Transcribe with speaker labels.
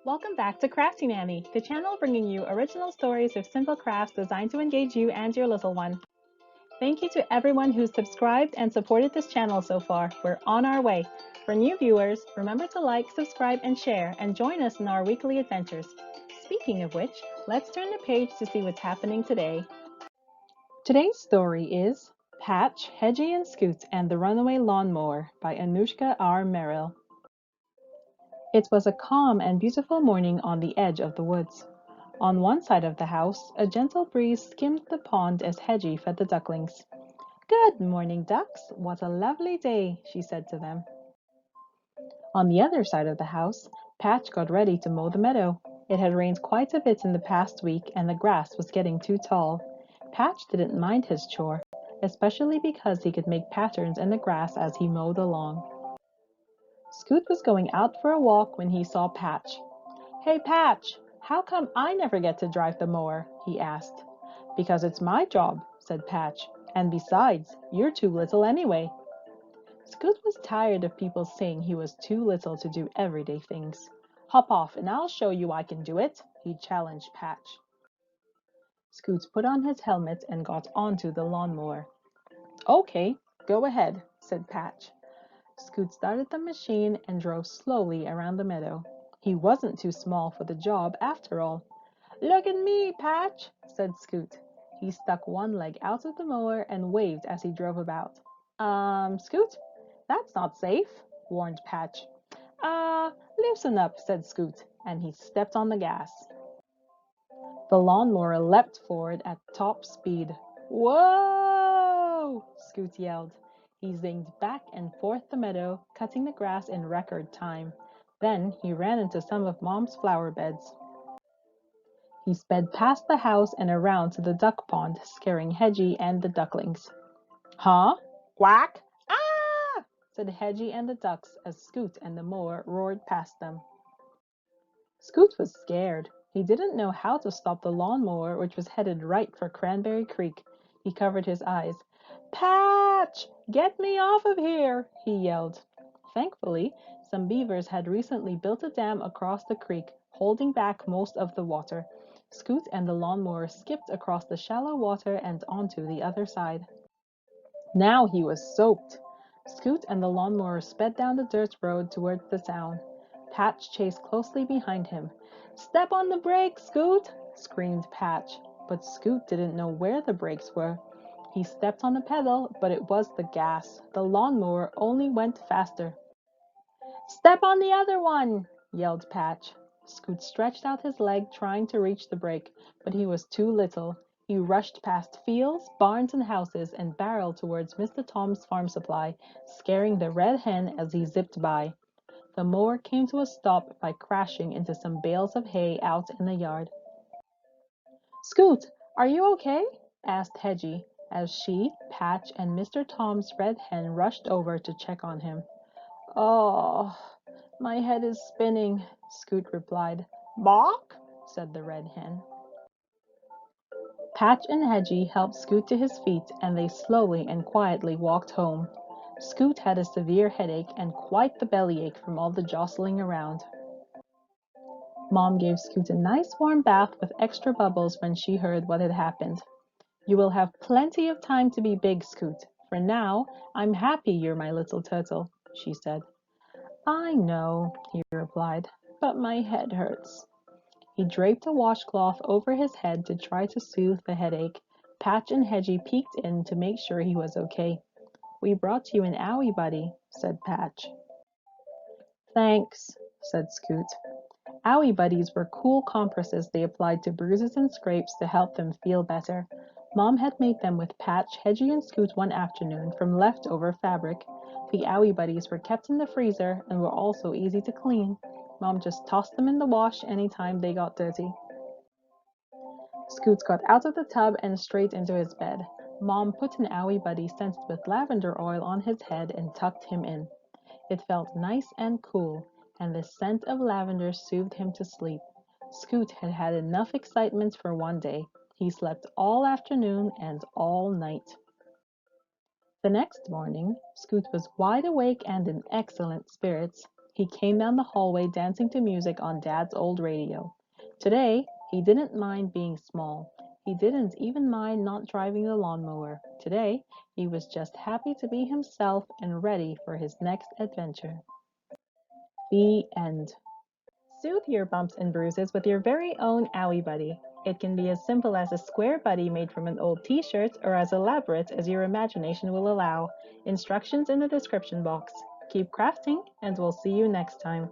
Speaker 1: Welcome back to Crafty Nanny, the channel bringing you original stories of simple crafts designed to engage you and your little one. Thank you to everyone who's subscribed and supported this channel so far. We're on our way. For new viewers, remember to like, subscribe, and share, and join us in our weekly adventures. Speaking of which, let's turn the page to see what's happening today. Today's story is Patch, Hedgy and Scoot and the Runaway Lawnmower by Anushka R. Merrill. It was a calm and beautiful morning on the edge of the woods. On one side of the house, a gentle breeze skimmed the pond as Hedgy fed the ducklings. "Good morning, ducks. What a lovely day," she said to them. On the other side of the house, Patch got ready to mow the meadow. It had rained quite a bit in the past week and the grass was getting too tall. Patch didn't mind his chore, especially because he could make patterns in the grass as he mowed along. Scoot was going out for a walk when he saw Patch. "Hey, Patch, how come I never get to drive the mower?" he asked. "Because it's my job," said Patch, "and besides, you're too little anyway." Scoot was tired of people saying he was too little to do everyday things. "Hop off and I'll show you I can do it," he challenged Patch. Scoot put on his helmet and got onto the lawnmower. "Okay, go ahead," said Patch. Scoot started the machine and drove slowly around the meadow. He wasn't too small for the job after all. "Look at me, Patch," said Scoot. He stuck one leg out of the mower and waved as he drove about. Scoot, that's not safe," warned Patch. Loosen up," said Scoot, and he stepped on the gas. The lawnmower leapt forward at top speed. "Whoa!" Scoot yelled. He zinged back and forth the meadow, cutting the grass in record time. Then he ran into some of Mom's flower beds. He sped past the house and around to the duck pond, scaring Hedgy and the ducklings. "Huh? Quack! Ah!" said Hedgy and the ducks as Scoot and the mower roared past them. Scoot was scared. He didn't know how to stop the lawnmower, which was headed right for Cranberry Creek. He covered his eyes. "Patch! Get me off of here!" he yelled. Thankfully, some beavers had recently built a dam across the creek, holding back most of the water. Scoot and the lawnmower skipped across the shallow water and onto the other side. Now he was soaked. Scoot and the lawnmower sped down the dirt road towards the town. Patch chased closely behind him. "Step on the brakes, Scoot!" screamed Patch, but Scoot didn't know where the brakes were. He stepped on the pedal, but it was the gas. The lawnmower only went faster. "Step on the other one!" yelled Patch. Scoot stretched out his leg trying to reach the brake, but he was too little. He rushed past fields, barns, and houses and barreled towards Mr. Tom's farm supply, scaring the red hen as he zipped by. The mower came to a stop by crashing into some bales of hay out in the yard. "Scoot, are you okay?" asked Hedgy, as she, Patch, and Mr. Tom's red hen rushed over to check on him. "Oh, my head is spinning," Scoot replied. "Balk," said the red hen. Patch and Hedgy helped Scoot to his feet, and they slowly and quietly walked home. Scoot had a severe headache and quite the bellyache from all the jostling around. Mom gave Scoot a nice warm bath with extra bubbles when she heard what had happened. "You will have plenty of time to be big, Scoot. For now, I'm happy you're my little turtle," she said. "I know," he replied, "but my head hurts." He draped a washcloth over his head to try to soothe the headache. Patch and Hedgy peeked in to make sure he was okay. "We brought you an Owie Buddy," said Patch. "Thanks," said Scoot. Owie Buddies were cool compresses they applied to bruises and scrapes to help them feel better. Mom had made them with Patch, Hedgy, and Scoot one afternoon from leftover fabric. The Owie Buddies were kept in the freezer and were also easy to clean. Mom just tossed them in the wash anytime they got dirty. Scoot got out of the tub and straight into his bed. Mom put an Owie Buddy scented with lavender oil on his head and tucked him in. It felt nice and cool, and the scent of lavender soothed him to sleep. Scoot had had enough excitement for one day. He slept all afternoon and all night. The next morning, Scoot was wide awake and in excellent spirits. He came down the hallway dancing to music on Dad's old radio. Today, he didn't mind being small. He didn't even mind not driving the lawnmower. Today, he was just happy to be himself and ready for his next adventure. The end. Soothe your bumps and bruises with your very own Owie Buddy. It can be as simple as a square buddy made from an old t-shirt or as elaborate as your imagination will allow. Instructions in the description box. Keep crafting and we'll see you next time.